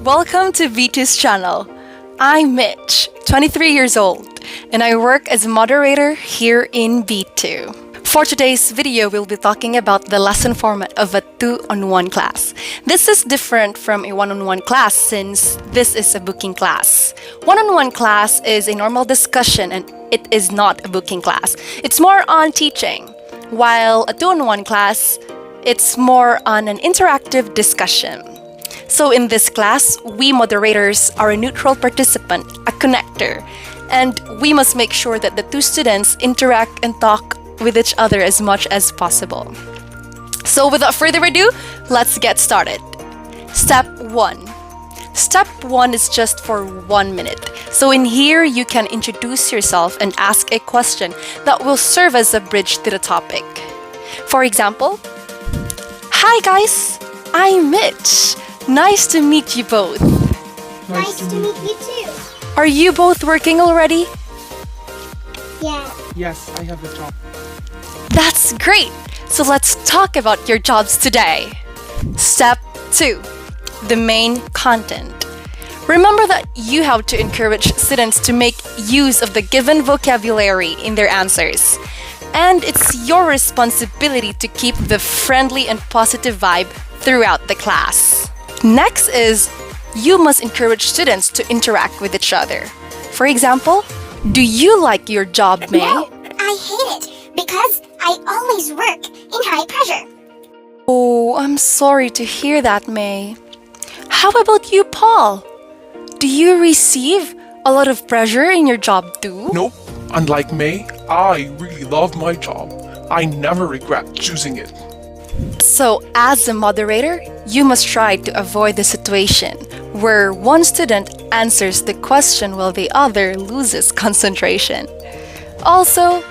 Welcome to BITU's channel. I'm Mitch, 23 years old, and I work as a moderator here in BITU. For today's video, we'll be talking about the lesson format of a 2-on-1 class. This is different from a 1-on-1 class since this is a booking class. 1-on-1 class is a normal discussion and it is not a booking class. It's more on teaching, while a 2-on-1 class, it's more on an interactive discussion. So in this class, we moderators are a neutral participant, a connector, and we must make sure that the two students interact and talk with each other as much as possible. So without further ado, let's get started. Step 1. Step 1 is just for 1 minute. So in here, you can introduce yourself and ask a question that will serve as a bridge to the topic. For example, "Hi guys, I'm Mitch. Nice to meet you both. Nice to meet you too. Are you both working already?" Yeah. Yes, I have a job. That's great! So let's talk about your jobs today. Step 2. The main content. Remember that you have to encourage students to make use of the given vocabulary in their answers. And it's your responsibility to keep the friendly and positive vibe throughout the class. Next is, you must encourage students to interact with each other. For example, do you like your job, May? No, I hate it because I always work in high pressure. Oh, I'm sorry to hear that, May. How about you, Paul? Do you receive a lot of pressure in your job too? Nope. Unlike May, I really love my job. I never regret choosing it. So, as a moderator, you must try to avoid the situation where one student answers the question while the other loses concentration. Also,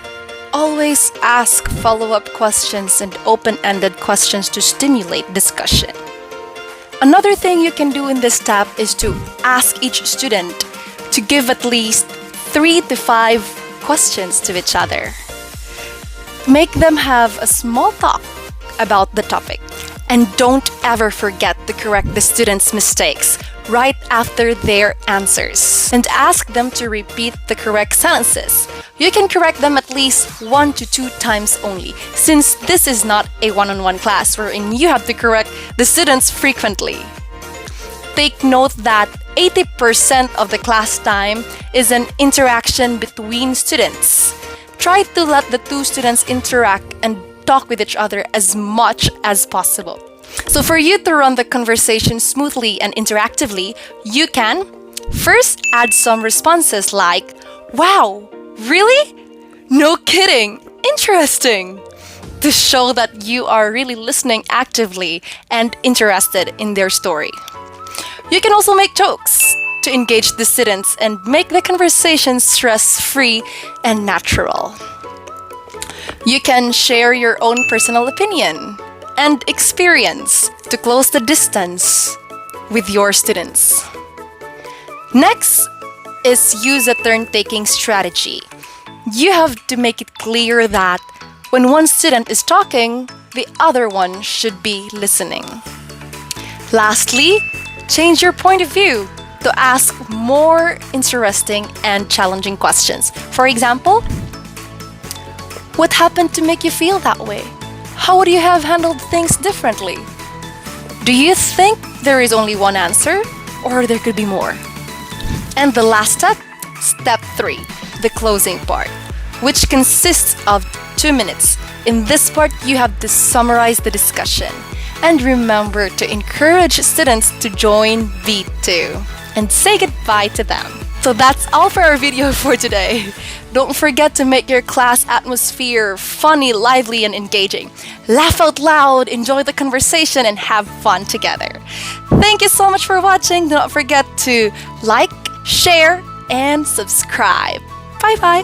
always ask follow-up questions and open-ended questions to stimulate discussion. Another thing you can do in this step is to ask each student to give at least 3 to 5 questions to each other. Make them have a small talk about the topic. And don't ever forget to correct the students' mistakes right after their answers. And ask them to repeat the correct sentences. You can correct them at least 1 to 2 times only, since this is not a 1-on-1 class wherein you have to correct the students frequently. Take note that 80% of the class time is an interaction between students. Try to let the two students interact and talk with each other as much as possible. So for you to run the conversation smoothly and interactively, you can first add some responses like, "Wow, really? No kidding, interesting," to show that you are really listening actively and interested in their story. You can also make jokes to engage the students and make the conversation stress-free and natural. You can share your own personal opinion and experience to close the distance with your students. Next is use a turn-taking strategy. You have to make it clear that when one student is talking, the other one should be listening. Lastly, change your point of view to ask more interesting and challenging questions. For example, what happened to make you feel that way? How would you have handled things differently? Do you think there is only one answer, or there could be more? And the last step, step 3, the closing part, which consists of 2 minutes. In this part, you have to summarize the discussion. And remember to encourage students to join BITU and say goodbye to them. So that's all for our video for today. Don't forget to make your class atmosphere funny, lively, and engaging. Laugh out loud, enjoy the conversation, and have fun together. Thank you so much for watching. Do not forget to like, share, and subscribe. Bye-bye.